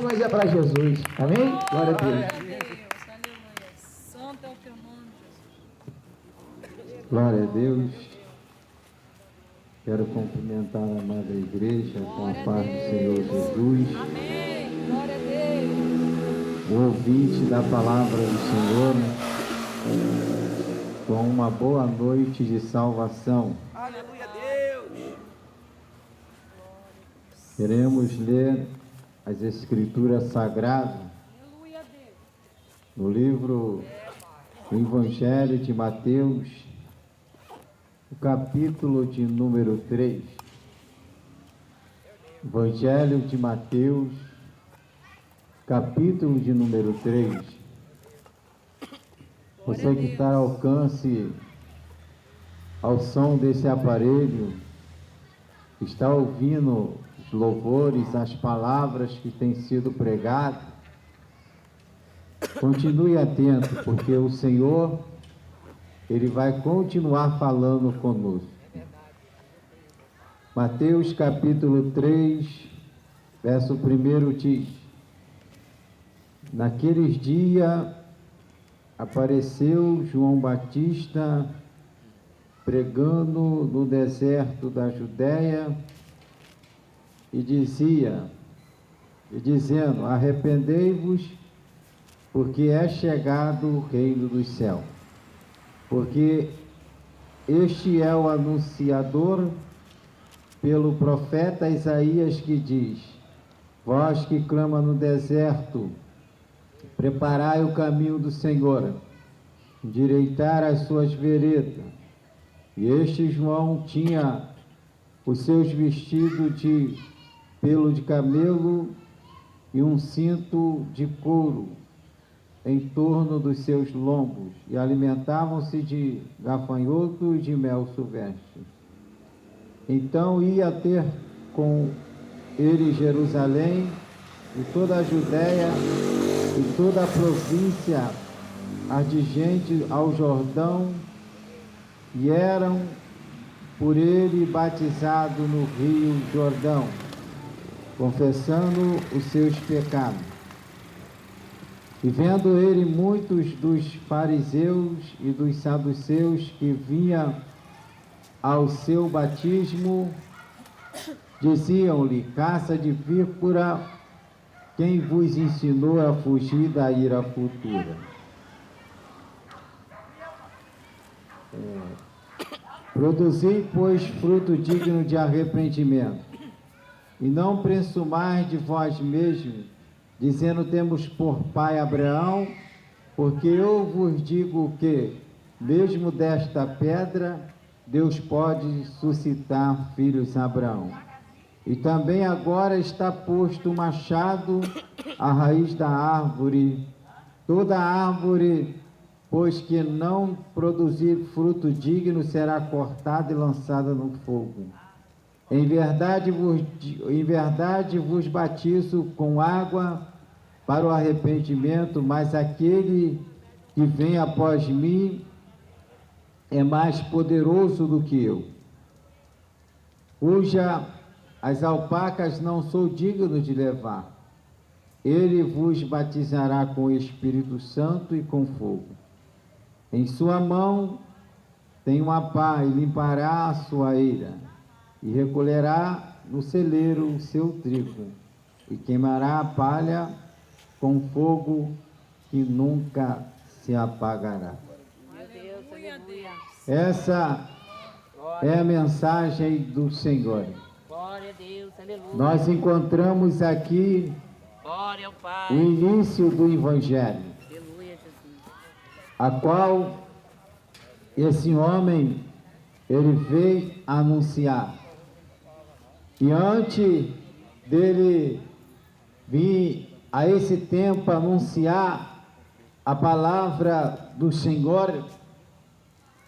Mas é para Jesus. Amém? Glória a Deus. Santo é o teu nome, Jesus. Glória a Deus. Quero cumprimentar a amada igreja com a paz do Senhor Jesus. Amém. Glória a Deus. O ouvinte da palavra do Senhor, com uma boa noite de salvação. Aleluia, Deus. Queremos ler as Escrituras Sagradas Aleluia, Deus. no livro do Evangelho de Mateus, o capítulo de número 3. Evangelho de Mateus, capítulo de número 3. Você que está ao alcance, ao som desse aparelho, está ouvindo os louvores, as palavras que têm sido pregadas, continue atento, porque o Senhor, Ele vai continuar falando conosco. Mateus capítulo 3, verso 1 diz: Naqueles dias apareceu João Batista pregando no deserto da Judéia e dizendo: arrependei-vos, porque é chegado o reino dos céus. Porque este é o anunciador pelo profeta Isaías, que diz: vós que clama no deserto, preparai o caminho do Senhor, endireitar as suas veredas. E este João tinha os seus vestidos de pelo de camelo e um cinto de couro em torno dos seus lombos, e alimentavam-se de gafanhoto e de mel silvestre. Então ia ter com ele Jerusalém e toda a Judéia e toda a província adjacente ao Jordão, e eram por ele batizados no rio Jordão, confessando os seus pecados. E vendo ele muitos dos fariseus e dos saduceus que vinham ao seu batismo, diziam-lhe: caça de víbora, quem vos ensinou a fugir da ira futura? Produzi, pois, fruto digno de arrependimento, e não presumais de vós mesmos, dizendo: temos por pai Abraão, porque eu vos digo que, mesmo desta pedra, Deus pode suscitar filhos a Abraão. E também agora está posto o machado à raiz da árvore. Toda árvore, pois que não produzir fruto digno, será cortada e lançada no fogo. Em verdade vos batizo com água para o arrependimento, mas aquele que vem após mim é mais poderoso do que eu, cuja as alpacas não sou digno de levar. Ele vos batizará com o Espírito Santo e com fogo. Em sua mão tem uma pá, e limpará a sua eira, e recolherá no celeiro o seu trigo, e queimará a palha com fogo que nunca se apagará. Aleluia, Deus. Essa é a mensagem do Senhor. Glória a Deus, aleluia. Nós encontramos aqui Glória ao Pai. o início do Evangelho, Aleluia, Jesus. a qual esse homem, ele veio anunciar. E antes dele vir a esse tempo anunciar a palavra do Senhor,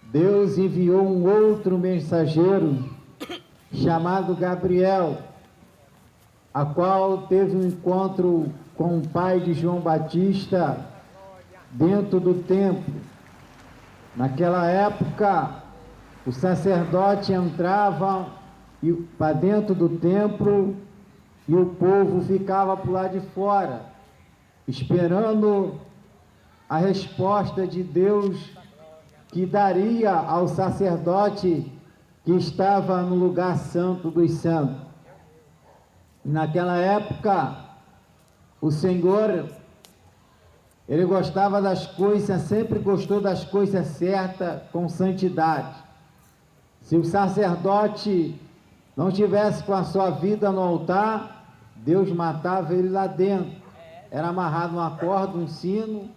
Deus enviou um outro mensageiro chamado Gabriel, a qual teve um encontro com o pai de João Batista dentro do templo. Naquela época, o sacerdote entrava para dentro do templo e o povo ficava por lá de fora, esperando a resposta de Deus que daria ao sacerdote que estava no lugar santo dos santos. Naquela época, o Senhor, Ele gostava das coisas, sempre gostou das coisas certas, com santidade. Se o sacerdote não tivesse com a sua vida no altar, Deus matava ele lá dentro. Era amarrado numa corda, um sino,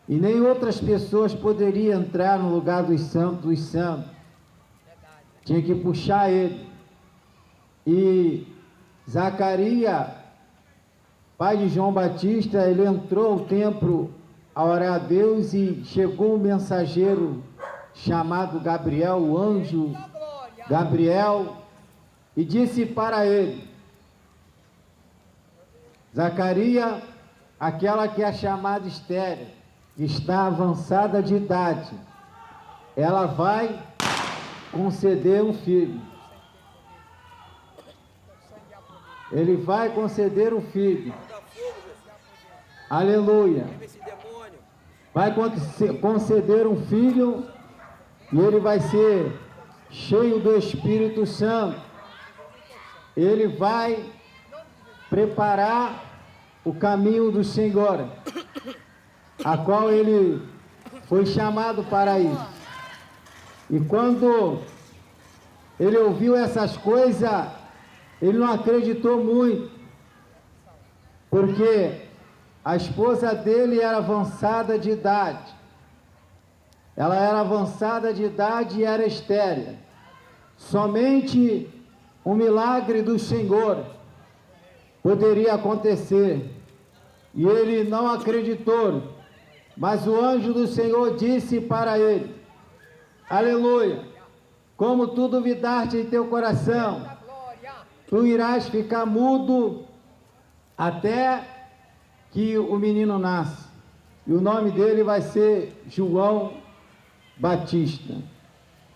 e nem outras pessoas poderiam entrar no lugar dos santos. Tinha que puxar ele. E Zacarias, pai de João Batista, ele entrou ao templo a orar a Deus e chegou um mensageiro chamado Gabriel, o anjo Gabriel, e disse para ele: Zacarias, aquela que é chamada estéril, que está avançada de idade, ela vai conceder um filho. Ele vai conceder um filho. Aleluia. Vai conceder um filho e ele vai ser cheio do Espírito Santo. Ele vai preparar o caminho do Senhor, a qual ele foi chamado para isso. E quando ele ouviu essas coisas, ele não acreditou muito, porque a esposa dele era avançada de idade. Ela era avançada de idade e era estéril. Somente um milagre do Senhor poderia acontecer. E ele não acreditou. Mas o anjo do Senhor disse para ele: aleluia, como tu duvidaste em teu coração, tu irás ficar mudo até que o menino nasça. E o nome dele vai ser João Batista.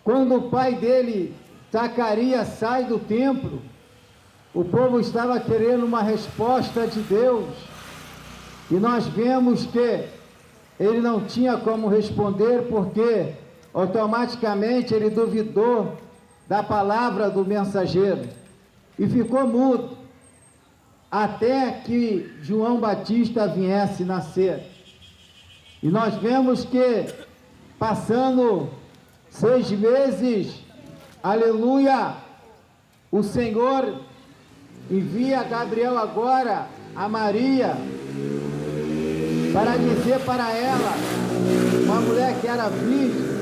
Quando o pai dele, Zacarias, sai do templo, o povo estava querendo uma resposta de Deus. E nós vemos que ele não tinha como responder, porque automaticamente ele duvidou da palavra do mensageiro e ficou mudo até que João Batista viesse nascer. E nós vemos que passando 6 meses, aleluia, o Senhor envia Gabriel agora a Maria para dizer para ela, uma mulher que era virgem,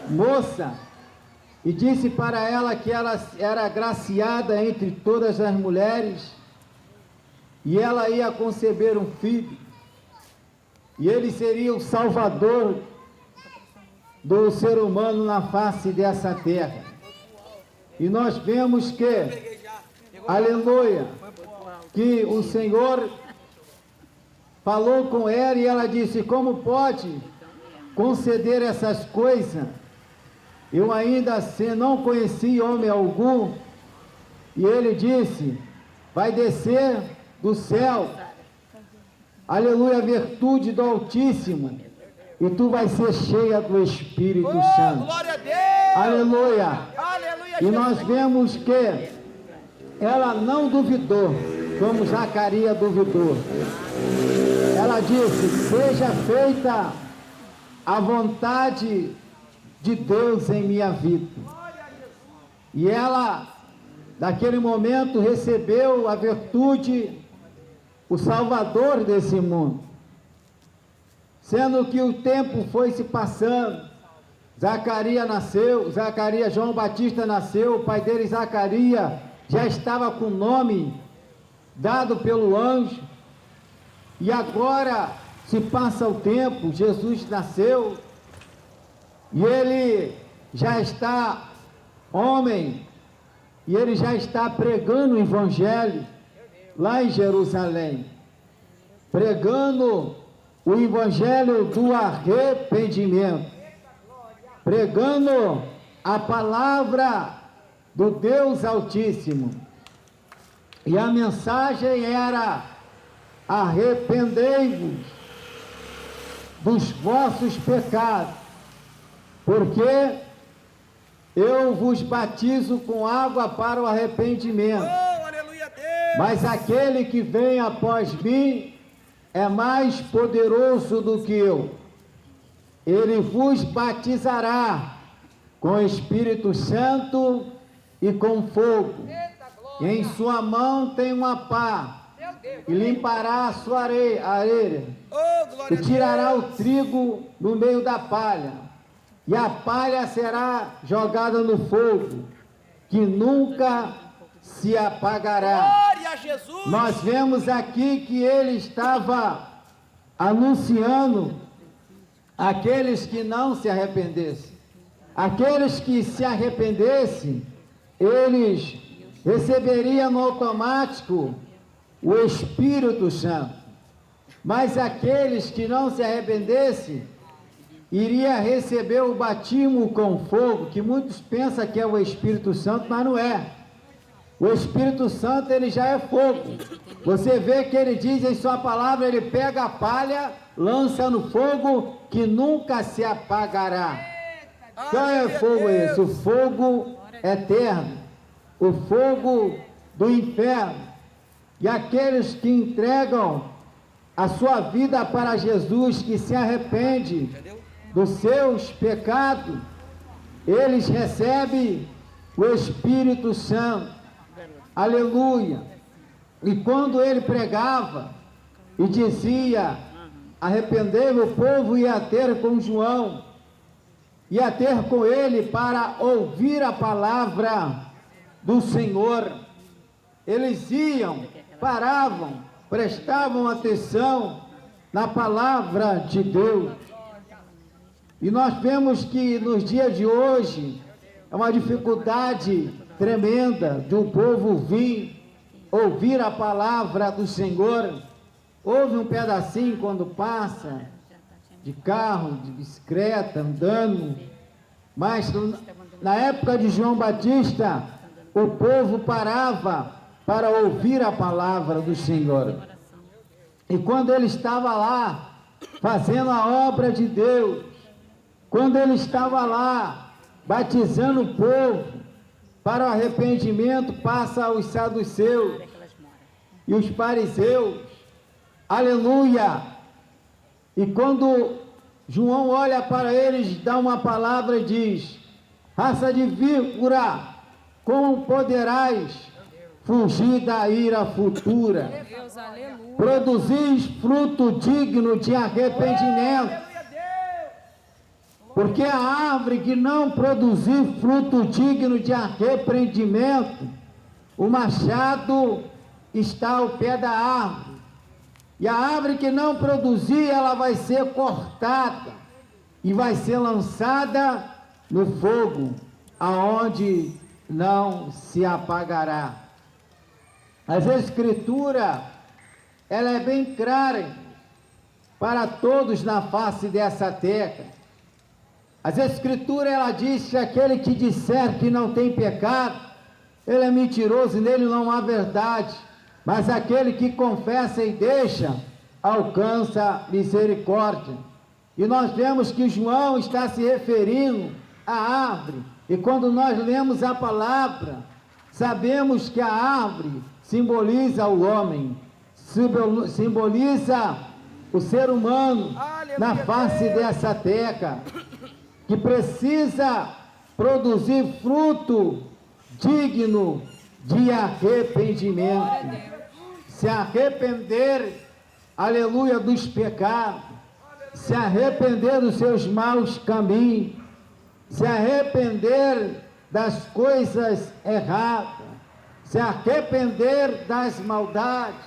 moça, e disse para ela que ela era agraciada entre todas as mulheres, e ela ia conceber um filho, e ele seria o salvador do ser humano na face dessa terra. E nós vemos que, aleluia, que o Senhor falou com ela e ela disse: como pode conceder essas coisas? Eu ainda assim não conheci homem algum. E ele disse: vai descer do céu, aleluia, a virtude do Altíssimo, e tu vai ser cheia do Espírito Santo. Glória a Deus! Aleluia! Aleluia! E nós vemos que ela não duvidou, como Zacarias duvidou. Ela disse: seja feita a vontade de Deus em minha vida. E ela, naquele momento, recebeu a virtude, o Salvador desse mundo. Sendo que o tempo foi se passando, Zacarias nasceu, João Batista nasceu, o pai dele, Zacarias, já estava com o nome dado pelo anjo. E agora se passa o tempo, Jesus nasceu, e ele já está homem, e ele já está pregando o evangelho lá em Jerusalém, pregando o evangelho do arrependimento, pregando a palavra do Deus Altíssimo. E a mensagem era: arrependei-vos dos vossos pecados, porque eu vos batizo com água para o arrependimento. Oh, aleluia, Deus! Mas aquele que vem após mim é mais poderoso do que eu. Ele vos batizará com o Espírito Santo e com fogo. E em sua mão tem uma pá, e limpará a sua areia, Oh, glória e a tirará Deus! o trigo do meio da palha, e a palha será jogada no fogo, que nunca se apagará. Glória a Jesus! Nós vemos aqui que ele estava anunciando aqueles que não se arrependessem. Aqueles que se arrependessem, eles receberiam no automático o Espírito Santo. Mas aqueles que não se arrependessem, iria receber o batismo com fogo, que muitos pensam que é o Espírito Santo, mas não é. O Espírito Santo, ele já é fogo. Você vê que ele diz em sua palavra, ele pega a palha, lança no fogo, que nunca se apagará. Qual é o fogo esse? O fogo eterno, o fogo do inferno. E aqueles que entregam a sua vida para Jesus, que se arrepende dos seus pecados, eles recebem o Espírito Santo. Aleluia! E quando ele pregava e dizia: arrependei-vos, o povo ia ter com João, ia ter com ele para ouvir a palavra do Senhor. Eles iam, paravam, prestavam atenção na palavra de Deus. E nós vemos que nos dias de hoje é uma dificuldade tremenda de um povo vir ouvir a palavra do Senhor. Ouve um pedacinho quando passa de carro, de bicicleta, andando. Mas na época de João Batista, o povo parava para ouvir a palavra do Senhor. E quando ele estava lá fazendo a obra de Deus, quando ele estava lá batizando o povo para o arrependimento, passa os saduceus e os fariseus. Aleluia! E quando João olha para eles, dá uma palavra e diz: raça de víbora, como poderás fugir da ira futura? Deus, aleluia. Produzis fruto digno de arrependimento. Porque a árvore que não produzir fruto digno de arrependimento, o machado está ao pé da árvore. E a árvore que não produzir, ela vai ser cortada e vai ser lançada no fogo, aonde não se apagará. As Escrituras, ela é bem clara para todos na face dessa terra. As Escrituras, ela diz que aquele que disser que não tem pecado, ele é mentiroso e nele não há verdade. Mas aquele que confessa e deixa, alcança misericórdia. E nós vemos que João está se referindo à árvore. E quando nós lemos a palavra, sabemos que a árvore simboliza o homem, simboliza o ser humano na face dessa terra, que precisa produzir fruto digno de arrependimento. Se arrepender, aleluia, dos pecados, se arrepender dos seus maus caminhos, se arrepender das coisas erradas, se arrepender das maldades,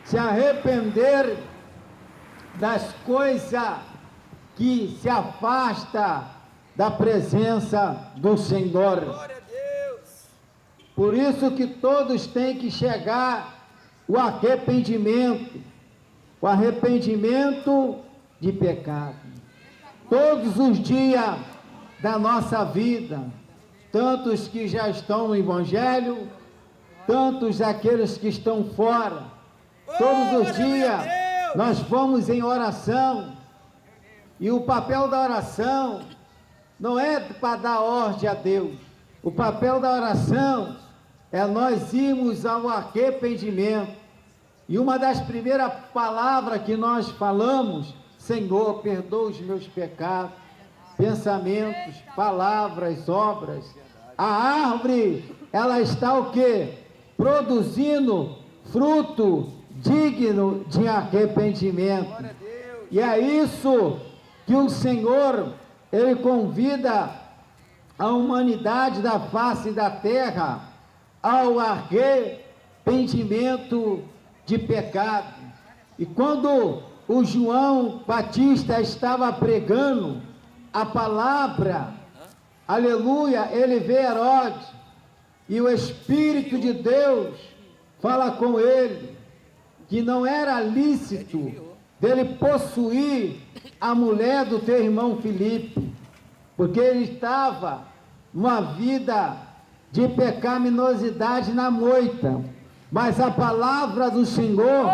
se arrepender das coisas que se afasta da presença do Senhor. Glória a Deus! Por isso que todos têm que chegar o arrependimento de pecado. Todos os dias da nossa vida, tantos que já estão no Evangelho, tantos aqueles que estão fora. Todos os dias nós vamos em oração, e o papel da oração não é para dar ordem a Deus. O papel da oração é nós irmos ao arrependimento. E uma das primeiras palavras que nós falamos: Senhor, perdoa os meus pecados, pensamentos, palavras, obras. A árvore, ela está o quê? Produzindo fruto digno de arrependimento. E é isso que o Senhor, Ele convida a humanidade da face da terra ao arrependimento de pecado. E quando o João Batista estava pregando a palavra, aleluia, ele vê Herodes, e o Espírito de Deus fala com ele que não era lícito dele possuir a mulher do teu irmão Filipe, porque ele estava numa vida de pecaminosidade na moita. Mas a palavra do Senhor,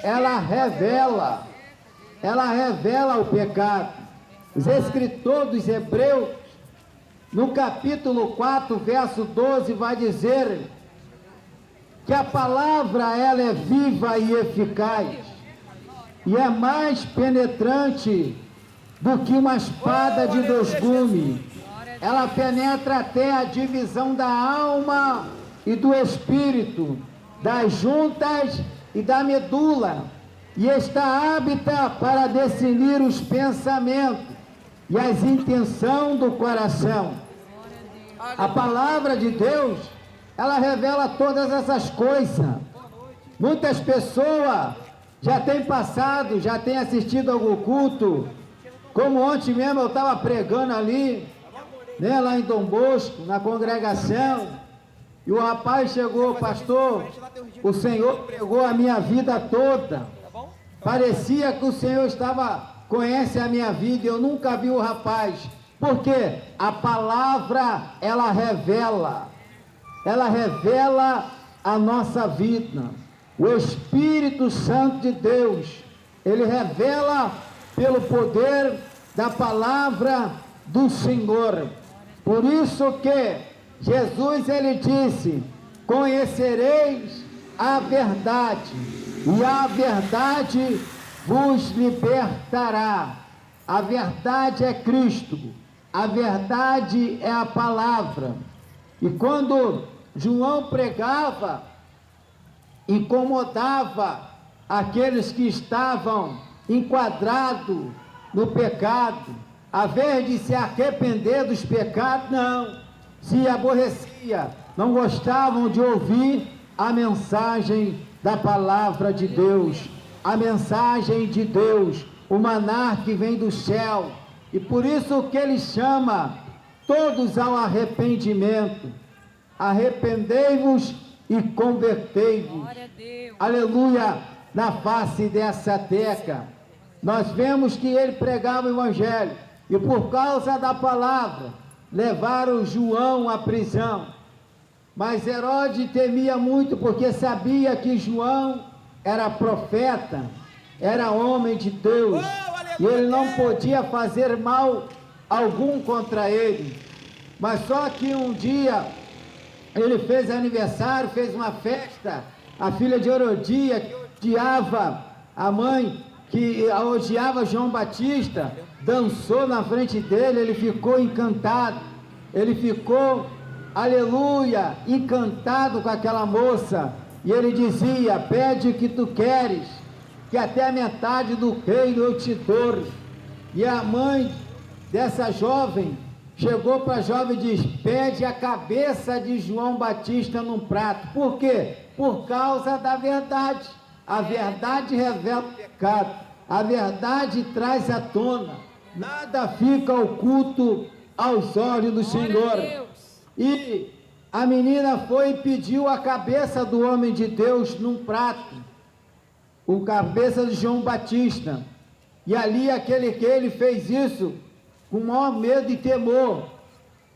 ela revela o pecado. Os escritores dos Hebreus, no capítulo 4, verso 12, vai dizer que a palavra, ela é viva e eficaz, e é mais penetrante do que uma espada de dois gumes. Ela penetra até a divisão da alma e do espírito, das juntas e da medula, e está apta para discernir os pensamentos e as intenções do coração. A palavra de Deus, ela revela todas essas coisas. Muitas pessoas já têm passado, já têm assistido algum culto, como ontem mesmo eu estava pregando ali, né, lá em Dom Bosco, na congregação, e o rapaz chegou: pastor, o Senhor pregou a minha vida toda, parecia que o Senhor conhece a minha vida, e eu nunca vi o rapaz, porque a palavra, ela revela a nossa vida. O Espírito Santo de Deus, ele revela pelo poder da palavra do Senhor. Por isso que Jesus, ele disse: conhecereis a verdade, e a verdade vos libertará. A verdade é Cristo, a verdade é a palavra. E quando João pregava, incomodava aqueles que estavam enquadrados no pecado, a vez de se arrepender dos pecados, não, se aborrecia, não gostavam de ouvir a mensagem da palavra de Deus, a mensagem de Deus, o maná que vem do céu. E por isso que ele chama todos ao arrependimento. Arrependei-vos e convertei-vos. Aleluia, na face dessa terra. Nós vemos que ele pregava o evangelho, e por causa da palavra levaram João à prisão. Mas Herodes temia muito, porque sabia que João era profeta, era homem de Deus, e ele não podia fazer mal algum contra ele. Mas só que um dia ele fez aniversário, fez uma festa, a filha de Herodia, que odiava a mãe, que odiava João Batista, dançou na frente dele, ele ficou encantado, ele ficou, aleluia, encantado com aquela moça, e ele dizia: pede o que tu queres, que até a metade do reino eu te dou. E a mãe dessa jovem chegou para a jovem e diz: pede a cabeça de João Batista num prato. Por quê? Por causa da verdade. A verdade revela o pecado, a verdade traz à tona, nada fica oculto aos olhos do Senhor. E a menina foi e pediu a cabeça do homem de Deus num prato, o cabeça de João Batista. E ali ele fez isso com maior medo e temor,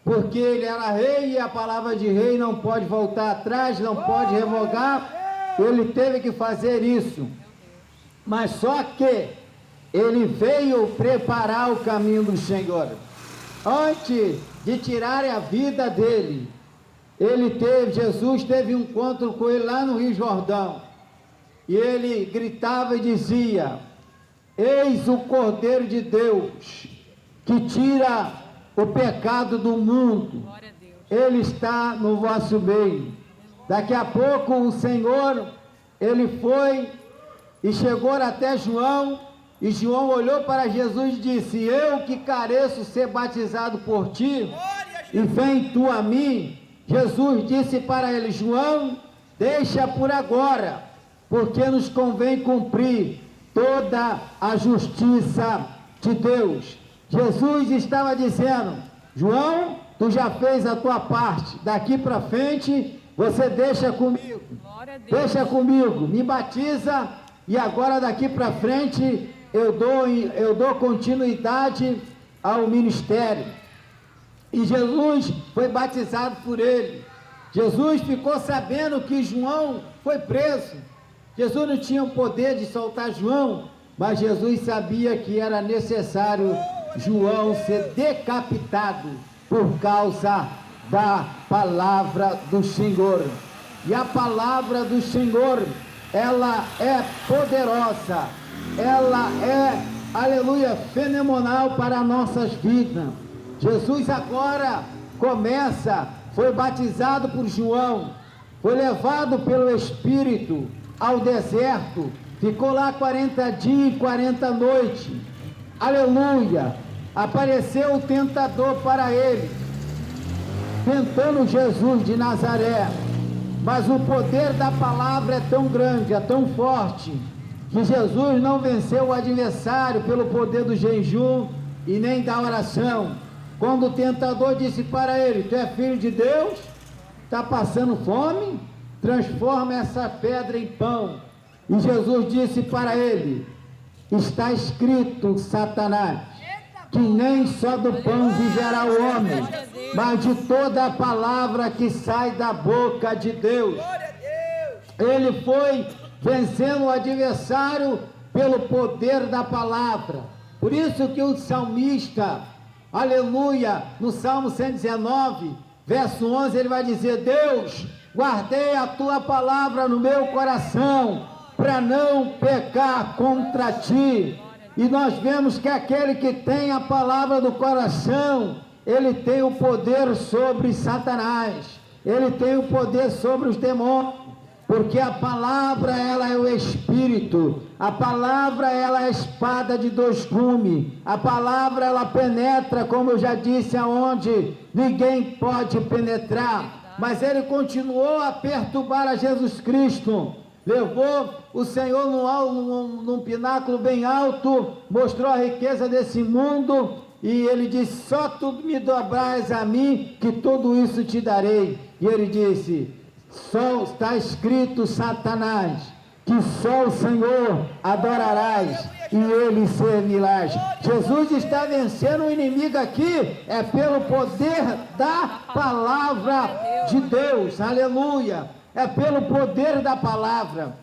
porque ele era rei e a palavra de rei não pode voltar atrás, não pode revogar, ele teve que fazer isso. Mas só que ele veio preparar o caminho do Senhor. Antes de tirarem a vida dele, Jesus teve um encontro com ele lá no Rio Jordão, e ele gritava e dizia: eis o Cordeiro de Deus, que tira o pecado do mundo, ele está no vosso meio. Daqui a pouco o Senhor, ele foi e chegou até João, e João olhou para Jesus e disse: eu que careço ser batizado por ti, e vem tu a mim. Jesus disse para ele: João, deixa por agora, porque nos convém cumprir toda a justiça de Deus. Jesus estava dizendo: João, tu já fez a tua parte, daqui para frente você deixa comigo, deixa comigo, me batiza, e agora daqui para frente eu dou continuidade ao ministério. E Jesus foi batizado por ele. Jesus ficou sabendo que João foi preso. Jesus não tinha o poder de soltar João, mas Jesus sabia que era necessário João ser decapitado por causa da palavra do Senhor. E a palavra do Senhor, ela é poderosa, ela é, aleluia, fenomenal para nossas vidas. Jesus agora foi batizado por João, foi levado pelo Espírito ao deserto, ficou lá 40 dias e 40 noites, aleluia. Apareceu o tentador para ele, tentando Jesus de Nazaré, mas o poder da palavra é tão grande, é tão forte, que Jesus não venceu o adversário pelo poder do jejum e nem da oração. Quando o tentador disse para ele: tu é filho de Deus? Está passando fome? Transforma essa pedra em pão. E Jesus disse para ele: está escrito, Satanás, que nem só do pão viverá o homem, mas de toda a palavra que sai da boca de Deus. Ele foi vencendo o adversário pelo poder da palavra. Por isso que o salmista, aleluia, no Salmo 119, verso 11, ele vai dizer: Deus, guardei a tua palavra no meu coração, para não pecar contra ti. E nós vemos que aquele que tem a palavra do coração, ele tem o poder sobre Satanás, ele tem o poder sobre os demônios, porque a palavra, ela é o Espírito, a palavra, ela é a espada de dois gumes, a palavra, ela penetra, como eu já disse, aonde ninguém pode penetrar. Mas ele continuou a perturbar a Jesus Cristo, levou o Senhor num pináculo bem alto, mostrou a riqueza desse mundo, e ele disse: só tu me dobrais a mim, que tudo isso te darei. E ele disse: só está escrito, Satanás, que só o Senhor adorarás e ele servirás. Jesus está vencendo o inimigo aqui, é pelo poder da palavra de Deus, aleluia, é pelo poder da palavra.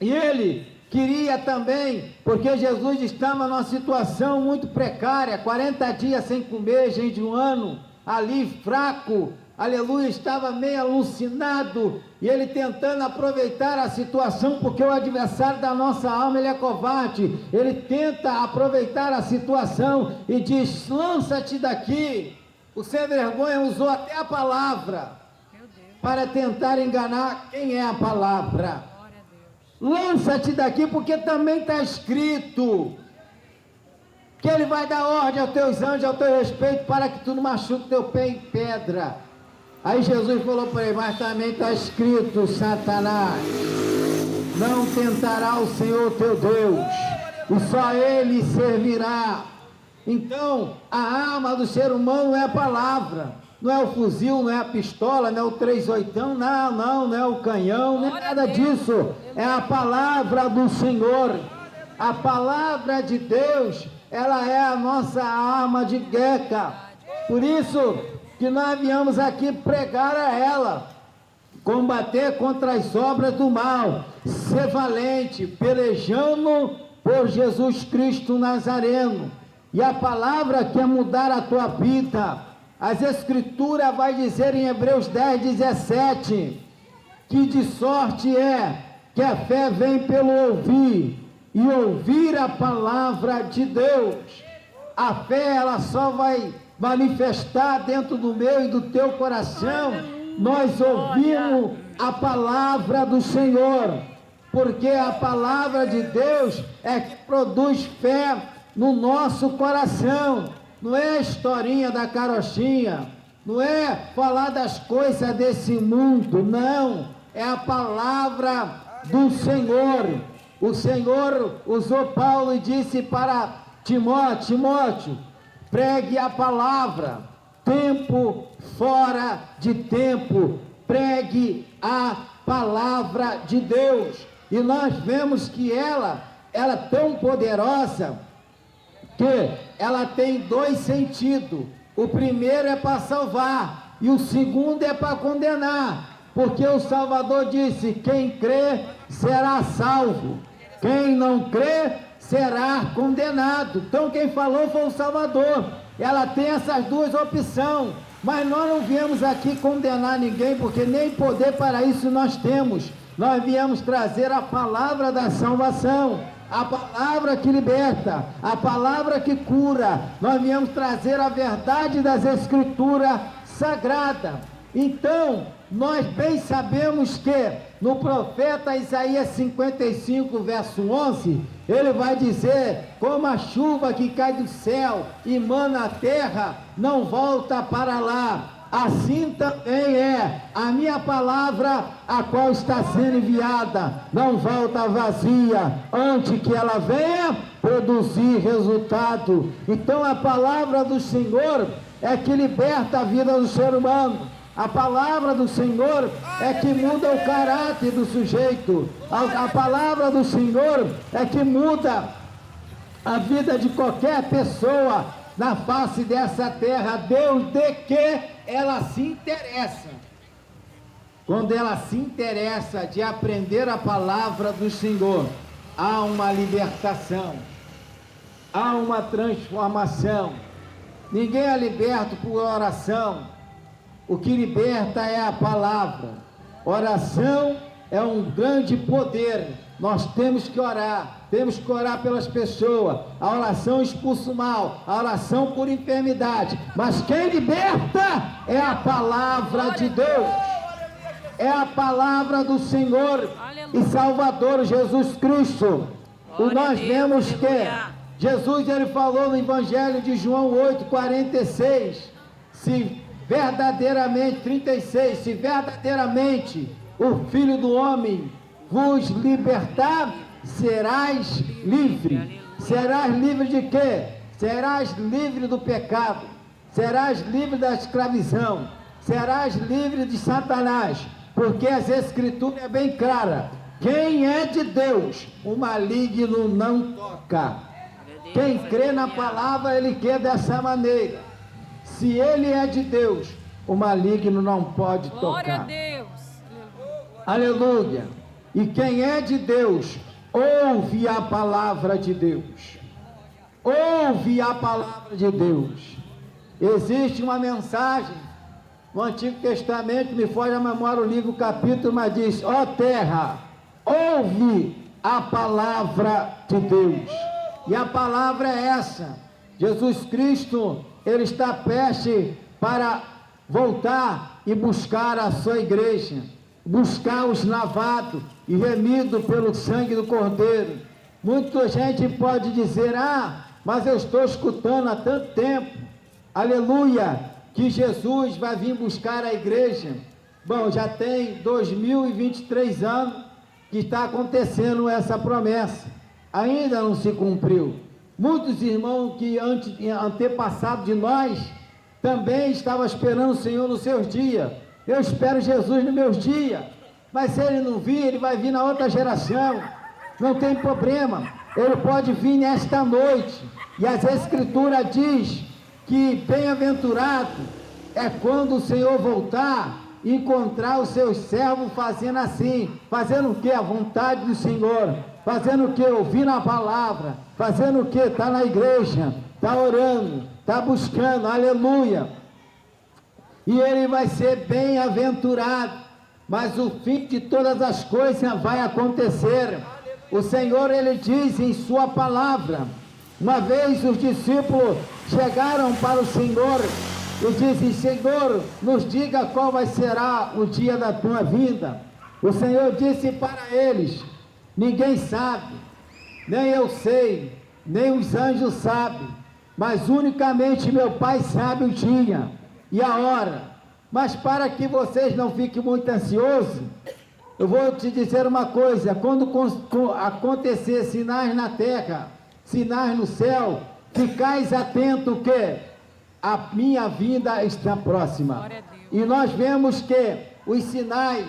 E ele queria também, porque Jesus estava numa situação muito precária, 40 dias sem comer, jejuando, ali fraco, aleluia, estava meio alucinado, e ele tentando aproveitar a situação, porque o adversário da nossa alma, ele é covarde, ele tenta aproveitar a situação, e diz: lança-te daqui. O sem vergonha usou até a palavra, para tentar enganar quem é a palavra. Lança-te daqui, porque também está escrito, que ele vai dar ordem aos teus anjos, ao teu respeito, para que tu não machuque teu pé em pedra. Aí Jesus falou para ele: mas também está escrito, Satanás, não tentará o Senhor teu Deus, e só Ele servirá. Então, a arma do ser humano é a palavra, não é o fuzil, não é a pistola, não é o 38, não é o canhão, não é nada disso, é a palavra do Senhor. A palavra de Deus, ela é a nossa arma de guerra. Por isso que nós viemos aqui pregar a ela, combater contra as obras do mal, ser valente, pelejando por Jesus Cristo Nazareno. E a palavra quer mudar a tua vida. As Escrituras vai dizer em Hebreus 10, 17, que de sorte é que a fé vem pelo ouvir, e ouvir a palavra de Deus. A fé, ela só vai manifestar dentro do meu e do teu coração, nós ouvimos a palavra do Senhor, porque a palavra de Deus é que produz fé no nosso coração. Não é a historinha da carochinha, não é falar das coisas desse mundo, não, é a palavra do Senhor. O Senhor usou Paulo e disse para Timóteo, pregue a palavra, tempo fora de tempo, pregue a palavra de Deus. E nós vemos que ela é tão poderosa, que ela tem dois sentidos. O primeiro é para salvar, e o segundo é para condenar, porque o Salvador disse, quem crê será salvo, quem não crê será condenado. Então quem falou foi o Salvador. Ela tem essas duas opções, mas nós não viemos aqui condenar ninguém, porque nem poder para isso nós temos. Nós viemos trazer a palavra da salvação, a palavra que liberta, a palavra que cura. Nós viemos trazer a verdade das Escrituras sagradas. Então, nós bem sabemos que no profeta Isaías 55, verso 11, ele vai dizer, como a chuva que cai do céu e mana a terra, não volta para lá, assim também é a minha palavra, a qual está sendo enviada, não volta vazia, antes que ela venha produzir resultado. Então a palavra do Senhor é que liberta a vida do ser humano. A palavra do Senhor é que muda o caráter do sujeito. A palavra do Senhor é que muda a vida de qualquer pessoa na face dessa terra, desde que ela se interessa. Quando ela se interessa de aprender a palavra do Senhor, há uma libertação, há uma transformação. Ninguém é liberto por oração. O que liberta é a palavra. Oração é um grande poder. Nós temos que orar pelas pessoas. A oração expulsa o mal, a oração por enfermidade. Mas quem liberta é a palavra de Deus. É a palavra do Senhor e Salvador Jesus Cristo. Nós vemos que Jesus, ele falou no Evangelho de João 8:46, se verdadeiramente, 36, se verdadeiramente o Filho do Homem vos libertar, serás livre. Serás livre de quê? Serás livre do pecado, serás livre da escravidão, serás livre de Satanás, porque as Escrituras é bem clara, quem é de Deus, o maligno não toca. Quem crê na palavra, ele quer dessa maneira. Se ele é de Deus, o maligno não pode tocar. Glória a Deus. Aleluia. E quem é de Deus, ouve a palavra de Deus. Ouve a palavra de Deus. Existe uma mensagem no Antigo Testamento, me foge a memória o livro, o capítulo, mas diz, ó terra, ouve a palavra de Deus. E a palavra é essa. Jesus Cristo, ele está prestes para voltar e buscar a sua igreja, buscar os lavados e remidos pelo sangue do Cordeiro. Muita gente pode dizer, mas eu estou escutando há tanto tempo, aleluia, que Jesus vai vir buscar a igreja. Bom, já tem 2023 anos que está acontecendo essa promessa, ainda não se cumpriu. Muitos irmãos que antepassados de nós também estavam esperando o Senhor nos seus dias. Eu espero Jesus nos meus dias, mas se ele não vir, ele vai vir na outra geração. Não tem problema, ele pode vir nesta noite. E as Escrituras diz que bem-aventurado é quando o Senhor voltar, encontrar os seus servos fazendo assim, fazendo o que? A vontade do Senhor, fazendo o que? Ouvindo a palavra, fazendo o que? Está na igreja, está orando, está buscando, aleluia. E ele vai ser bem-aventurado, mas o fim de todas as coisas vai acontecer. O Senhor, ele diz em sua palavra, uma vez os discípulos chegaram para o Senhor e dizem: Senhor, nos diga qual será o dia da tua vinda. O Senhor disse para eles: ninguém sabe, nem eu sei, nem os anjos sabem, mas unicamente meu Pai sabe o dia e a hora. Mas para que vocês não fiquem muito ansiosos, eu vou te dizer uma coisa: quando acontecer sinais na terra, sinais no céu, ficais atento que a minha vinda está próxima. E nós vemos que os sinais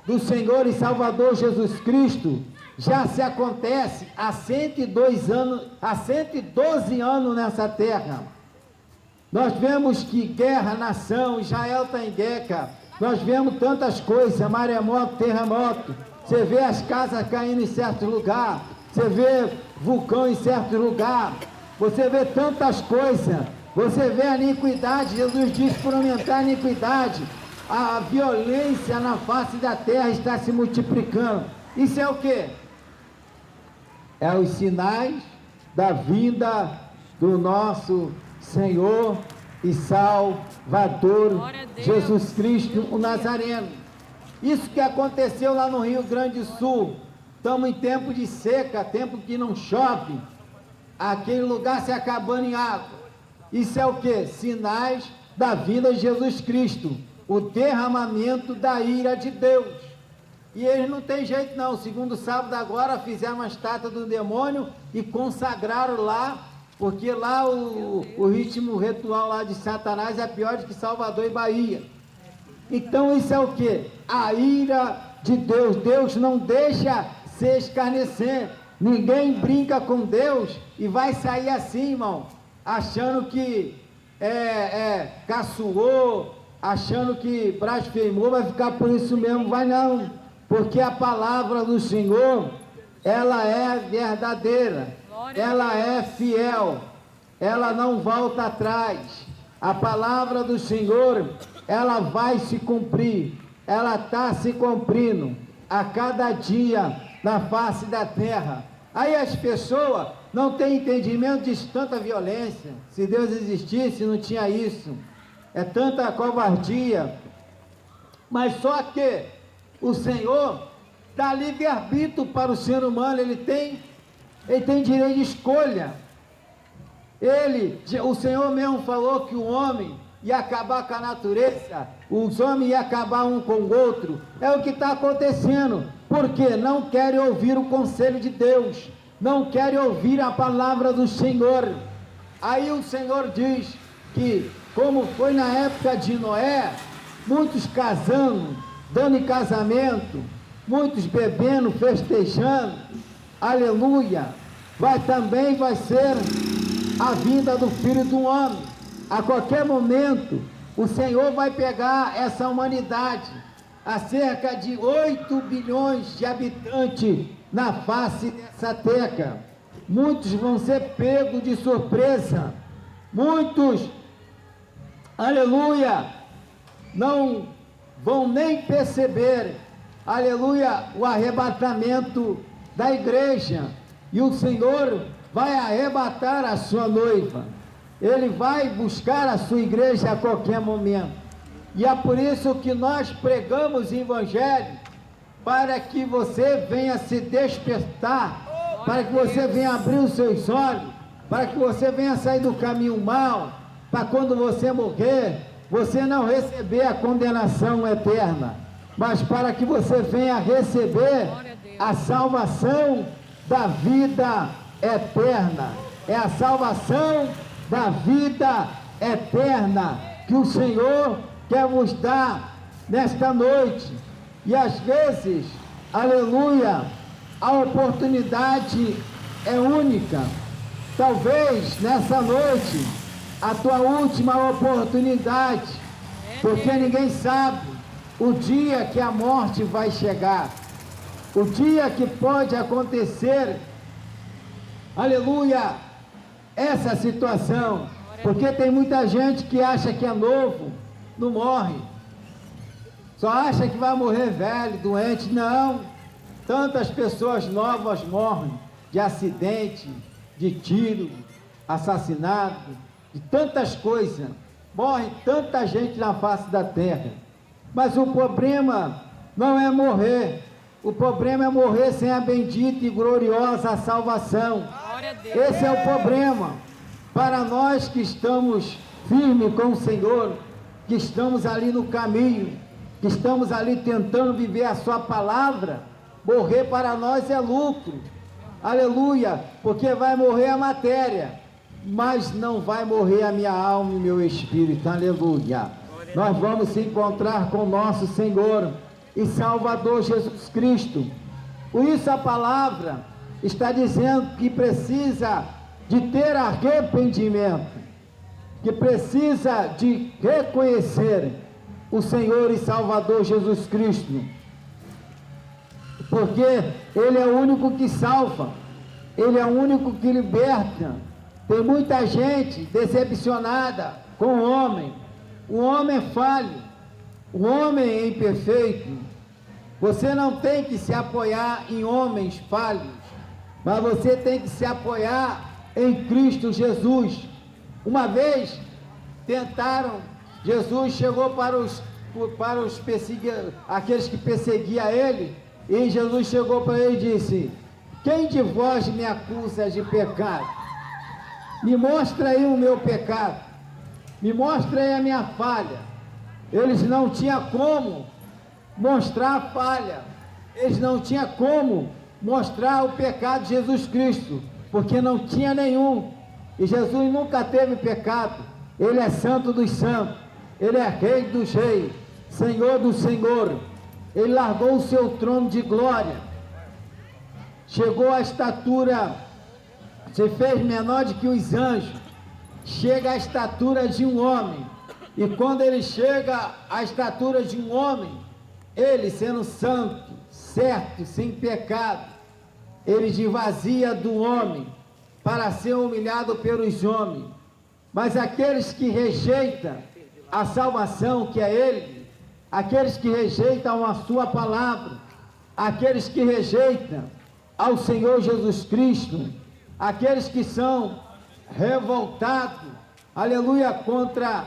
do Senhor e Salvador Jesus Cristo já se acontece há 112 anos nessa terra. Nós vemos que guerra, nação, Israel está em guerra. Nós vemos tantas coisas, maremoto, terremoto. Você vê as casas caindo em certo lugar, você vê vulcão em certo lugar, você vê tantas coisas, você vê a iniquidade. Jesus disse: por aumentar a iniquidade, a violência na face da terra está se multiplicando. Isso é o que? É os sinais da vinda do nosso Senhor e Salvador Jesus Cristo, o Nazareno. Isso que aconteceu lá no Rio Grande do Sul. Estamos em tempo de seca, tempo que não chove, aquele lugar se acabando em água. Isso é o que? Sinais da vinda de Jesus Cristo, o derramamento da ira de Deus. E eles não tem jeito não. Segundo sábado agora fizeram uma estátua do demônio e consagraram lá, porque lá o ritmo ritual lá de Satanás é pior do que Salvador e Bahia. Então isso é o que? A ira de Deus. Deus não deixa se escarnecer. Ninguém brinca com Deus e vai sair assim, irmão, achando que caçoou, achando que blasfemou, vai ficar por isso mesmo. Vai não, porque a palavra do Senhor, ela é verdadeira, ela é fiel, ela não volta atrás. A palavra do Senhor, ela vai se cumprir, ela está se cumprindo a cada dia na face da terra. Aí as pessoas não têm entendimento de tanta violência. Se Deus existisse, não tinha isso. É tanta covardia. Mas só que o Senhor dá livre-arbítrio para o ser humano. Ele tem direito de escolha. O Senhor mesmo falou que o homem ia acabar com a natureza, os homens iam acabar um com o outro. É o que está acontecendo, porque não querem ouvir o conselho de Deus, não querem ouvir a palavra do Senhor. Aí o Senhor diz que, como foi na época de Noé, muitos casando, dando em casamento, muitos bebendo, festejando, aleluia, também vai ser a vinda do Filho do Homem. A qualquer momento, o Senhor vai pegar essa humanidade, há cerca de 8 bilhões de habitantes na face dessa terra. Muitos vão ser pegos de surpresa, muitos, aleluia, não vão nem perceber, aleluia, o arrebatamento da igreja. E o Senhor vai arrebatar a sua noiva. Ele vai buscar a sua igreja a qualquer momento. E é por isso que nós pregamos o Evangelho, para que você venha se despertar, para que você venha abrir os seus olhos, para que você venha sair do caminho mau, para quando você morrer, você não receber a condenação eterna, mas para que você venha receber a salvação da vida eterna. É a salvação da vida eterna que o Senhor quer vos dar nesta noite. E às vezes, aleluia, a oportunidade é única. Talvez nessa noite, a tua última oportunidade, porque ninguém sabe o dia que a morte vai chegar, o dia que pode acontecer, aleluia, essa situação, porque tem muita gente que acha que é novo, não morre, só acha que vai morrer velho, doente. Não, tantas pessoas novas morrem de acidente, de tiro, assassinato, de tantas coisas, morre tanta gente na face da terra, mas o problema não é morrer, o problema é morrer sem a bendita e gloriosa salvação. Glória a Deus. Esse é o problema para nós que estamos firmes com o Senhor, que estamos ali no caminho, que estamos ali tentando viver a sua palavra. Morrer para nós é lucro, aleluia, porque vai morrer a matéria, mas não vai morrer a minha alma e meu espírito, aleluia. Nós vamos se encontrar com nosso Senhor e Salvador Jesus Cristo. Por isso a palavra está dizendo que precisa de ter arrependimento, que precisa de reconhecer o Senhor e Salvador Jesus Cristo, porque Ele é o único que salva, Ele é o único que liberta. Tem muita gente decepcionada com o homem é falho, o homem é imperfeito. Você não tem que se apoiar em homens falhos, mas você tem que se apoiar em Cristo Jesus. Uma vez tentaram, Jesus chegou para os aqueles que perseguiam ele, e Jesus chegou para ele e disse: quem de vós me acusa de pecado? Me mostra aí o meu pecado, me mostra aí a minha falha. Eles não tinham como mostrar a falha, eles não tinham como mostrar o pecado de Jesus Cristo, porque não tinha nenhum, e Jesus nunca teve pecado. Ele é santo dos santos, Ele é rei dos reis, Senhor do Senhor. Ele largou o seu trono de glória, chegou à estatura, se fez menor do que os anjos, chega à estatura de um homem. E quando ele chega à estatura de um homem, ele sendo santo, certo, sem pecado, ele esvazia do homem para ser humilhado pelos homens. Mas aqueles que rejeitam a salvação que é Ele, aqueles que rejeitam a sua palavra, aqueles que rejeitam ao Senhor Jesus Cristo, aqueles que são revoltados, aleluia, contra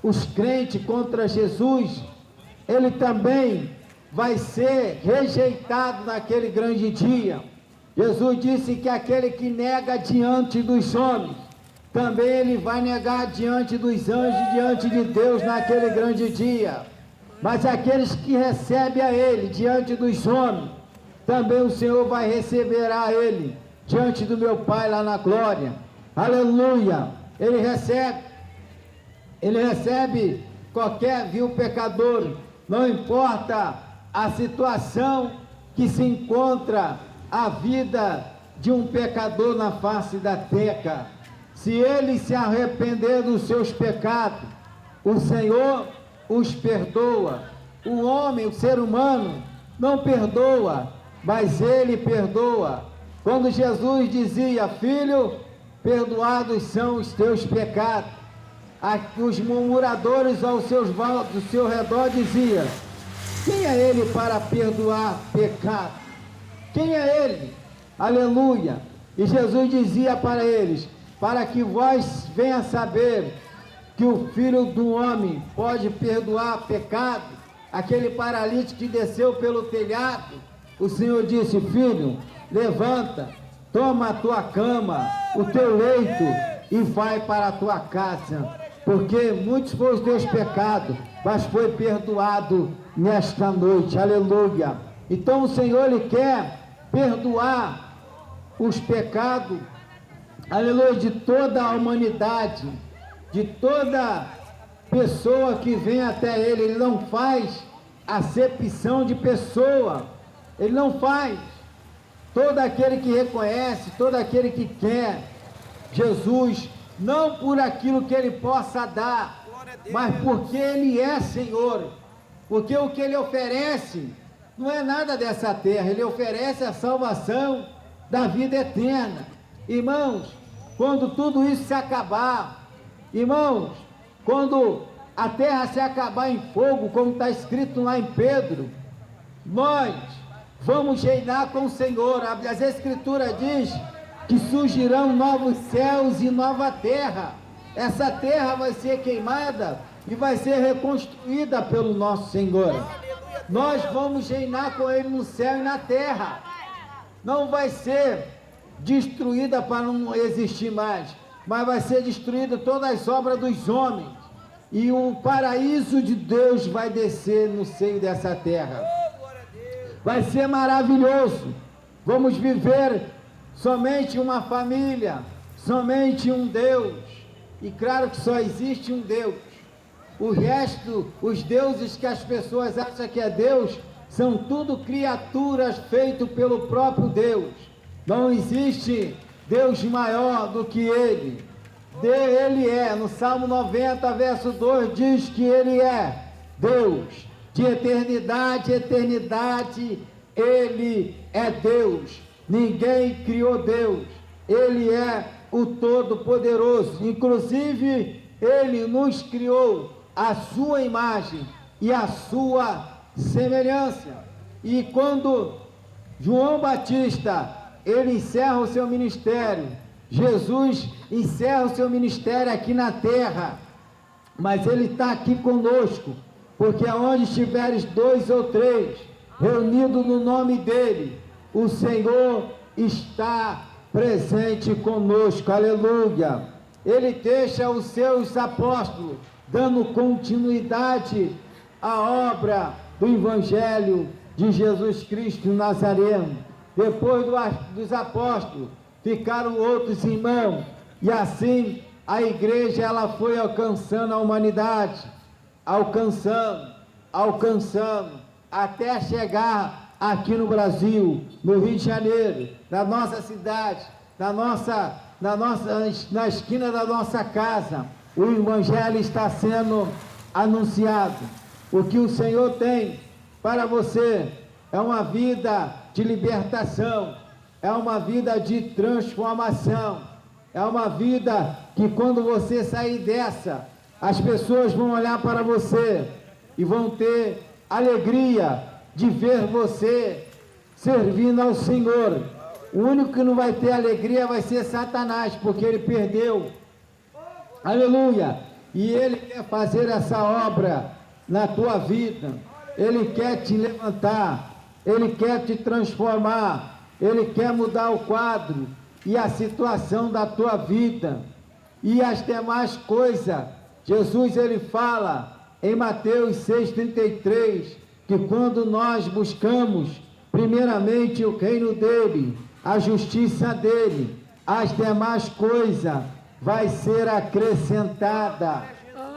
os crentes, contra Jesus, ele também vai ser rejeitado naquele grande dia. Jesus disse que aquele que nega diante dos homens, também ele vai negar diante dos anjos, diante de Deus naquele grande dia. Mas aqueles que recebem a ele diante dos homens, também o Senhor vai receber a ele diante do meu Pai lá na glória. Aleluia! Ele recebe qualquer vil pecador, não importa a situação que se encontra a vida de um pecador na face da terra. Se ele se arrepender dos seus pecados, o Senhor os perdoa. O homem, o ser humano, não perdoa, mas ele perdoa. Quando Jesus dizia: filho, perdoados são os teus pecados, os murmuradores ao seu redor diziam: quem é ele para perdoar pecado? Quem é ele? Aleluia! E Jesus dizia para eles: para que vós venha saber que o Filho do Homem pode perdoar pecado. Aquele paralítico que desceu pelo telhado, o Senhor disse: filho, levanta, toma a tua cama, o teu leito e vai para a tua casa, porque muitos foram os teus pecados, mas foi perdoado nesta noite. Aleluia! Então o Senhor, Ele quer perdoar os pecados, aleluia, de toda a humanidade, de toda pessoa que vem até Ele. Ele não faz acepção de pessoa, Ele não faz. Todo aquele que reconhece, todo aquele que quer Jesus, não por aquilo que Ele possa dar, mas porque Ele é Senhor, porque o que Ele oferece não é nada dessa terra, Ele oferece a salvação da vida eterna. Irmãos, quando tudo isso se acabar, irmãos, quando a terra se acabar em fogo, como está escrito lá em Pedro, nós vamos reinar com o Senhor. As Escrituras diz que surgirão novos céus e nova terra. Essa terra vai ser queimada e vai ser reconstruída pelo nosso Senhor. Nós vamos reinar com Ele no céu e na terra. Não vai ser destruída para não existir mais, mas vai ser destruída todas as obras dos homens. E o paraíso de Deus vai descer no seio dessa terra. Vai ser maravilhoso. Vamos viver somente uma família, somente um Deus. E claro que só existe um Deus. O resto, os deuses que as pessoas acham que é Deus, são tudo criaturas feitas pelo próprio Deus. Não existe Deus maior do que Ele. Ele é, no Salmo 90, verso 2, diz que Ele é Deus. De eternidade a eternidade, Ele é Deus. Ninguém criou Deus. Ele é o Todo-Poderoso. Inclusive, Ele nos criou a sua imagem e a sua semelhança. E quando João Batista, ele encerra o seu ministério, Jesus encerra o seu ministério aqui na terra, mas Ele está aqui conosco, porque aonde estiveres 2 ou 3 reunidos no nome dEle, o Senhor está presente conosco, aleluia. Ele deixa os seus apóstolos, dando continuidade à obra do Evangelho de Jesus Cristo Nazareno. Depois dos apóstolos, ficaram outros irmãos, e assim a igreja ela foi alcançando a humanidade, alcançando, até chegar aqui no Brasil, no Rio de Janeiro, na nossa cidade, na esquina da nossa casa. O Evangelho está sendo anunciado. O que o Senhor tem para você é uma vida de libertação, é uma vida de transformação, é uma vida que quando você sair dessa, as pessoas vão olhar para você e vão ter alegria de ver você servindo ao Senhor. O único que não vai ter alegria vai ser Satanás, porque ele perdeu. Aleluia! E ele quer fazer essa obra na tua vida. Ele quer te levantar, Ele quer te transformar, Ele quer mudar o quadro e a situação da tua vida. E as demais coisas, Jesus ele fala em Mateus 6,33, que quando nós buscamos primeiramente o reino dEle, a justiça dEle, as demais coisas vai ser acrescentada.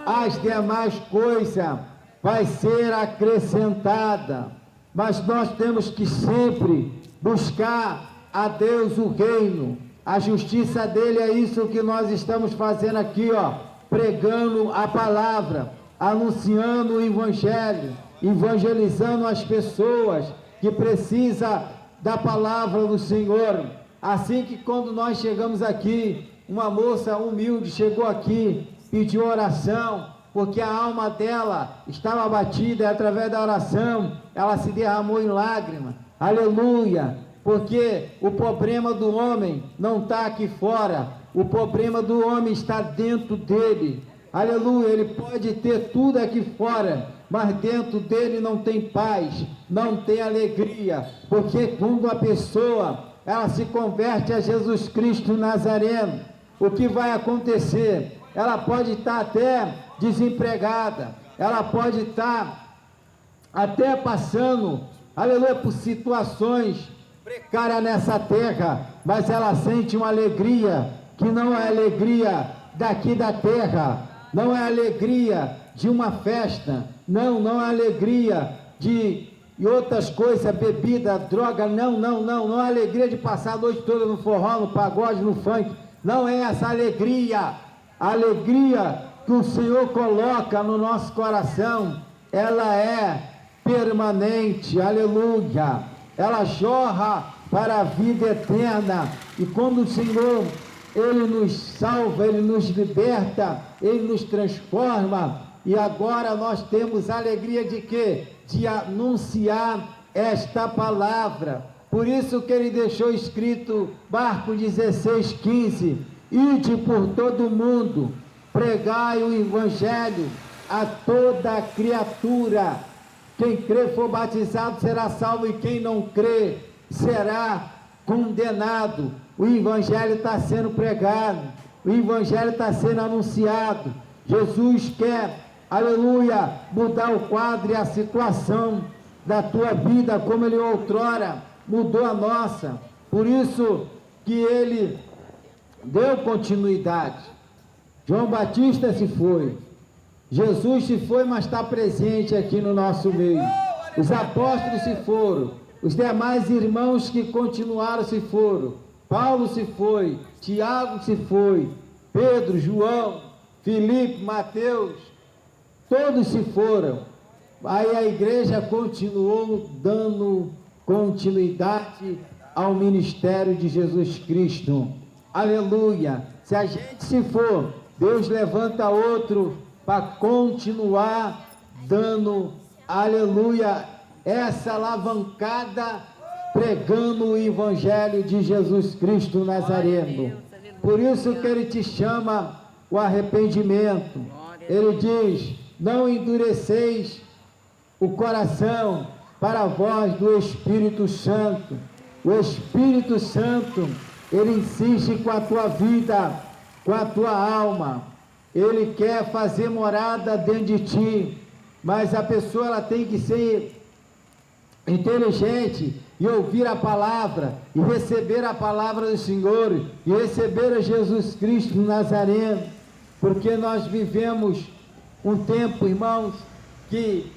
As demais coisas vai ser acrescentada. Mas nós temos que sempre buscar a Deus o reino, a justiça dele. É isso que nós estamos fazendo aqui, ó, pregando a palavra, anunciando o Evangelho, evangelizando as pessoas que precisam da palavra do Senhor. Assim que quando nós chegamos aqui, uma moça humilde chegou aqui, pediu oração, porque a alma dela estava abatida, e através da oração ela se derramou em lágrimas. Aleluia! Porque o problema do homem não está aqui fora, o problema do homem está dentro dele. Aleluia! Ele pode ter tudo aqui fora, mas dentro dele não tem paz, não tem alegria, porque quando a pessoa ela se converte a Jesus Cristo Nazareno, o que vai acontecer? Ela pode estar até desempregada, ela pode estar até passando, aleluia, por situações precárias nessa terra, mas ela sente uma alegria que não é alegria daqui da terra, não é alegria de uma festa, não é alegria de outras coisas, bebida, droga, não é alegria de passar a noite toda no forró, no pagode, no funk, não é essa alegria. A alegria que o Senhor coloca no nosso coração, ela é permanente, aleluia. Ela jorra para a vida eterna. E quando o Senhor, Ele nos salva, Ele nos liberta, Ele nos transforma. E agora nós temos a alegria de quê? De anunciar esta palavra. Por isso que Ele deixou escrito, Marcos 16:15, ide por todo o mundo, pregai o Evangelho a toda criatura. Quem crê for batizado será salvo, e quem não crê será condenado. O Evangelho está sendo pregado, o Evangelho está sendo anunciado. Jesus quer, aleluia, mudar o quadro e a situação da tua vida, como Ele outrora mudou a nossa. Por isso que Ele deu continuidade. João Batista se foi, Jesus se foi, mas está presente aqui no nosso meio. Os apóstolos se foram, os demais irmãos que continuaram se foram. Paulo se foi, Tiago se foi, Pedro, João, Filipe, Mateus, todos se foram. Aí a igreja continuou dando continuidade ao ministério de Jesus Cristo. Aleluia! Se a gente se for, Deus levanta outro para continuar dando, aleluia, essa alavancada, pregando o Evangelho de Jesus Cristo Nazareno. Por isso que Ele te chama o arrependimento. Ele diz, não endureceis o coração para a voz do Espírito Santo. O Espírito Santo, Ele insiste com a tua vida, com a tua alma. Ele quer fazer morada dentro de ti, mas a pessoa ela tem que ser inteligente e ouvir a palavra, e receber a palavra do Senhor, e receber a Jesus Cristo Nazareno, porque nós vivemos um tempo, irmãos, que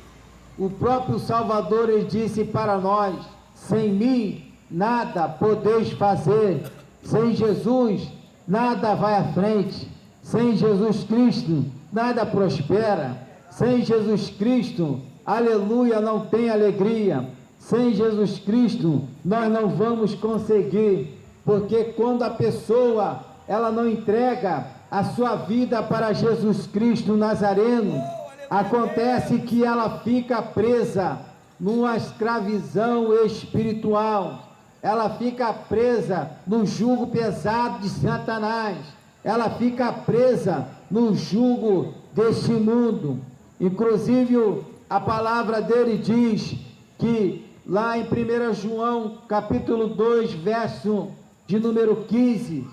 o próprio Salvador Ele disse para nós, sem mim nada podeis fazer, sem Jesus nada vai à frente, sem Jesus Cristo nada prospera, sem Jesus Cristo, aleluia, não tem alegria, sem Jesus Cristo nós não vamos conseguir, porque quando a pessoa ela não entrega a sua vida para Jesus Cristo Nazareno, acontece que ela fica presa numa escravidão espiritual, ela fica presa no jugo pesado de Satanás, ela fica presa no jugo deste mundo. Inclusive a palavra dele diz que lá em 1 João capítulo 2 verso de número 15,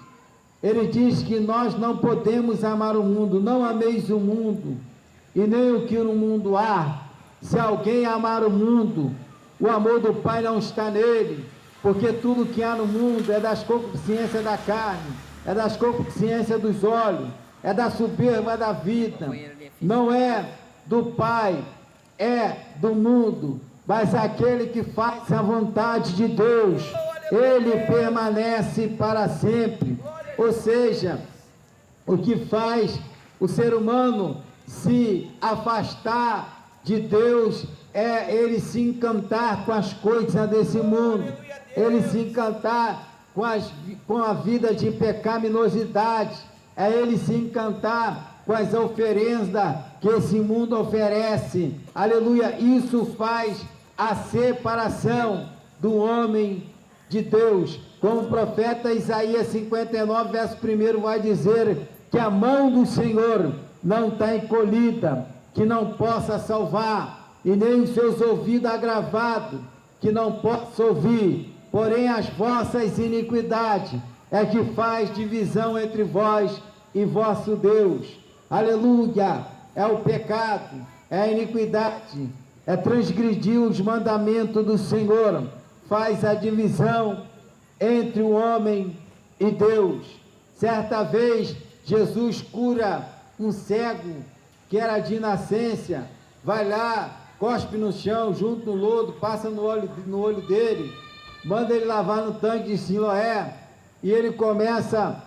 ele diz que nós não podemos amar o mundo, não ameis o mundo e nem o que no mundo há. Se alguém amar o mundo, o amor do Pai não está nele, porque tudo que há no mundo é das concupiscências da carne, é das concupiscências dos olhos, é da soberba da vida, não é do Pai, é do mundo, mas aquele que faz a vontade de Deus, ele permanece para sempre. Ou seja, o que faz o ser humano se afastar de Deus é ele se encantar com as coisas desse mundo, ele se encantar com a vida de pecaminosidade, é ele se encantar com as oferendas que esse mundo oferece, aleluia. Isso faz a separação do homem de Deus, como o profeta Isaías 59 verso 1 vai dizer que a mão do Senhor não está encolhida, que não possa salvar, e nem os seus ouvidos agravados, que não possa ouvir, porém as vossas iniquidades é que faz divisão entre vós e vosso Deus, aleluia, é o pecado, é a iniquidade, é transgredir os mandamentos do Senhor, faz a divisão entre o homem e Deus. Certa vez Jesus cura um cego que era de nascença, vai lá, cospe no chão, junta no lodo, passa no olho dele, manda ele lavar no tanque de Siloé, e ele começa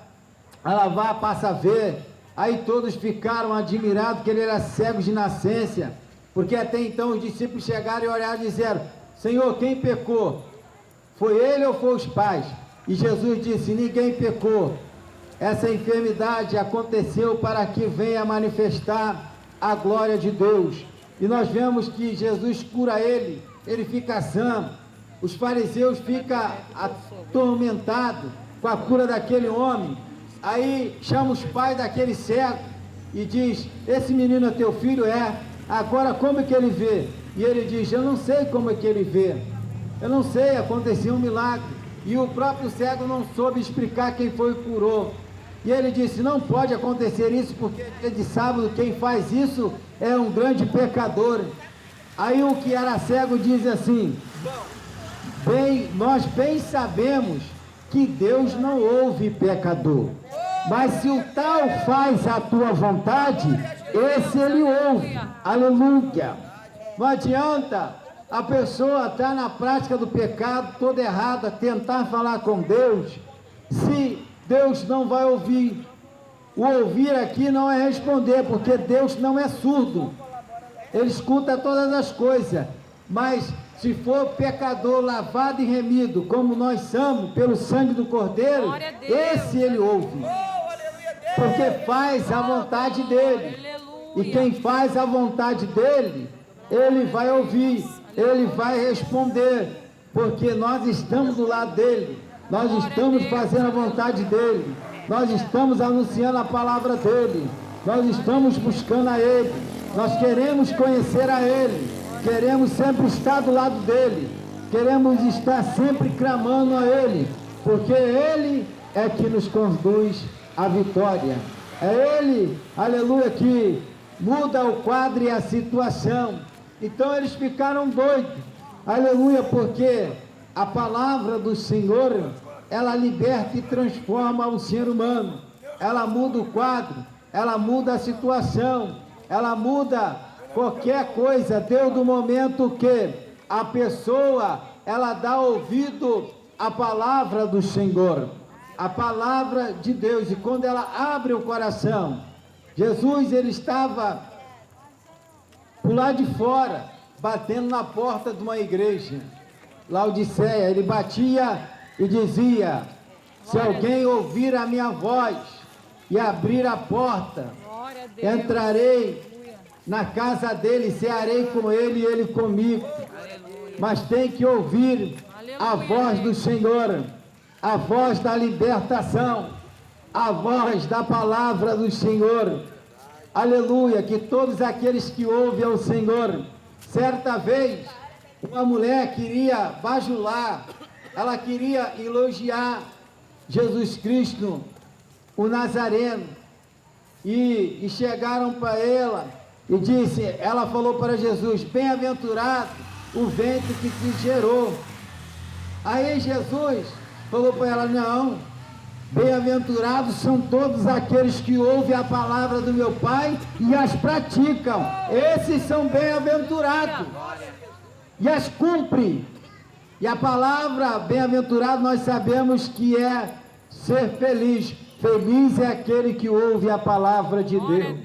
a lavar, passa a ver, Aí todos ficaram admirados que ele era cego de nascença, porque até então os discípulos chegaram e olharam e disseram: Senhor, quem pecou? Foi ele ou foi os pais? E Jesus disse: ninguém pecou. Essa enfermidade aconteceu para que venha manifestar a glória de Deus. E nós vemos que Jesus cura ele fica sã. Os fariseus ficam atormentados com a cura daquele homem. Aí chama os pais daquele cego e diz: esse menino é teu filho? É. Agora como é que ele vê? E ele diz: eu não sei como é que ele vê. Eu não sei, aconteceu um milagre. E o próprio cego não soube explicar quem foi que curou. E ele disse: não pode acontecer isso, porque dia de sábado quem faz isso é um grande pecador. Aí o que era cego diz assim: nós bem sabemos que Deus não ouve pecador, mas se o tal faz a tua vontade, esse ele ouve. Aleluia. Não adianta a pessoa estar na prática do pecado toda errada, tentar falar com Deus, se Deus não vai ouvir. O ouvir aqui não é responder, porque Deus não é surdo, Ele escuta todas as coisas. Mas se for pecador lavado e remido, como nós somos, pelo sangue do Cordeiro, esse Ele ouve, porque faz a vontade dEle. E quem faz a vontade dEle, Ele vai ouvir, Ele vai responder, porque nós estamos do lado dEle, nós estamos fazendo a vontade dEle, nós estamos anunciando a palavra dEle, nós estamos buscando a Ele, nós queremos conhecer a Ele, queremos sempre estar do lado dEle, queremos estar sempre clamando a Ele, porque Ele é que nos conduz à vitória. É Ele, aleluia, que muda o quadro e a situação. Então eles ficaram doidos, aleluia, porque a palavra do Senhor, ela liberta e transforma o ser humano, ela muda o quadro, ela muda a situação, ela muda qualquer coisa, desde o momento que a pessoa, ela dá ouvido à palavra do Senhor, a palavra de Deus, e quando ela abre o coração, Jesus, ele estava por lá de fora, batendo na porta de uma igreja, Laodiceia. Ele batia e dizia: se alguém ouvir a minha voz e abrir a porta, entrarei na casa dele, cearei com ele e ele comigo. Mas tem que ouvir a voz do Senhor, a voz da libertação, a voz da palavra do Senhor. Aleluia, que todos aqueles que ouvem ao Senhor. Certa vez, uma mulher queria bajular, ela queria elogiar Jesus Cristo, o Nazareno, e chegaram para ela e disse, ela falou para Jesus: bem-aventurado o ventre que te gerou. Aí Jesus falou para ela: não, bem-aventurados são todos aqueles que ouvem a palavra do meu Pai e as praticam. Esses são bem-aventurados e as cumprem. E a palavra bem-aventurado nós sabemos que é ser feliz. Feliz é aquele que ouve a palavra de Deus.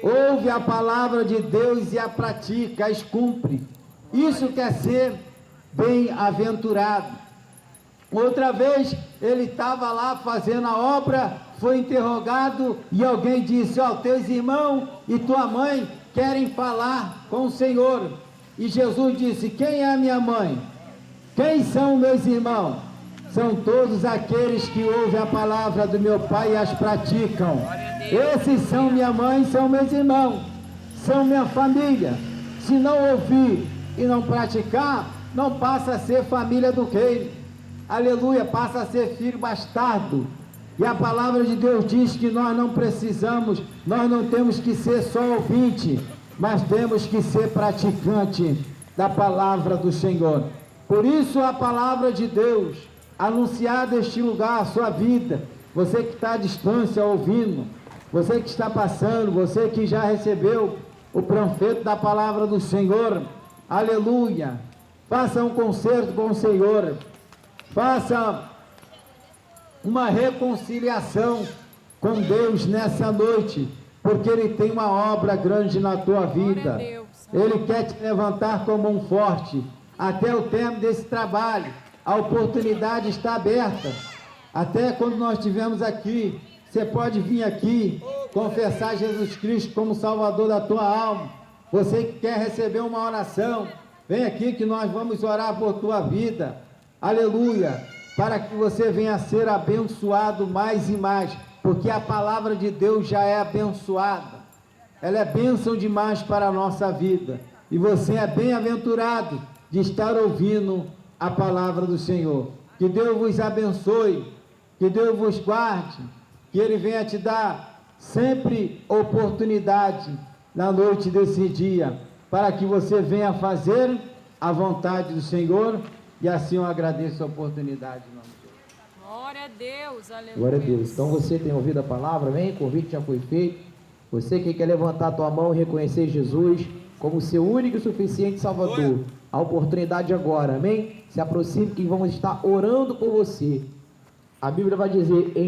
Ouve a palavra de Deus e a pratica, as cumpre. Isso quer ser bem-aventurado. Outra vez ele estava lá fazendo a obra, foi interrogado e alguém disse: ó, teus irmãos e tua mãe querem falar com o Senhor. E Jesus disse: quem é a minha mãe? Quem são meus irmãos? São todos aqueles que ouvem a palavra do meu Pai e as praticam. Esses são minha mãe, são meus irmãos, são minha família. Se não ouvir e não praticar, não passa a ser família do reino. Aleluia, passa a ser filho bastardo. E a palavra de Deus diz que nós não precisamos, nós não temos que ser só ouvinte, mas temos que ser praticante da palavra do Senhor. Por isso a palavra de Deus, anunciada este lugar, a sua vida, você que está à distância ouvindo, você que está passando, você que já recebeu o panfleto da palavra do Senhor, aleluia, faça um concerto com o Senhor, faça uma reconciliação com Deus nessa noite, porque Ele tem uma obra grande na tua vida. Glória a Deus. Ele quer te levantar como um forte até o término desse trabalho. A oportunidade está aberta. Até quando nós estivermos aqui, você pode vir aqui confessar Jesus Cristo como Salvador da tua alma. Você que quer receber uma oração, vem aqui que nós vamos orar por tua vida. Aleluia! Para que você venha a ser abençoado mais e mais, porque a palavra de Deus já é abençoada. Ela é bênção demais para a nossa vida. E você é bem-aventurado de estar ouvindo a palavra do Senhor. Que Deus vos abençoe, que Deus vos guarde, que Ele venha te dar sempre oportunidade na noite desse dia, para que você venha fazer a vontade do Senhor, e assim eu agradeço a oportunidade. Em nome de Deus. Glória a Deus, aleluia. Glória a Deus. Então você tem ouvido a palavra, amém? O convite já foi feito. Você que quer levantar a tua mão e reconhecer Jesus como seu único e suficiente Salvador, a oportunidade agora, amém? Se aproxime que vamos estar orando por você. A Bíblia vai dizer,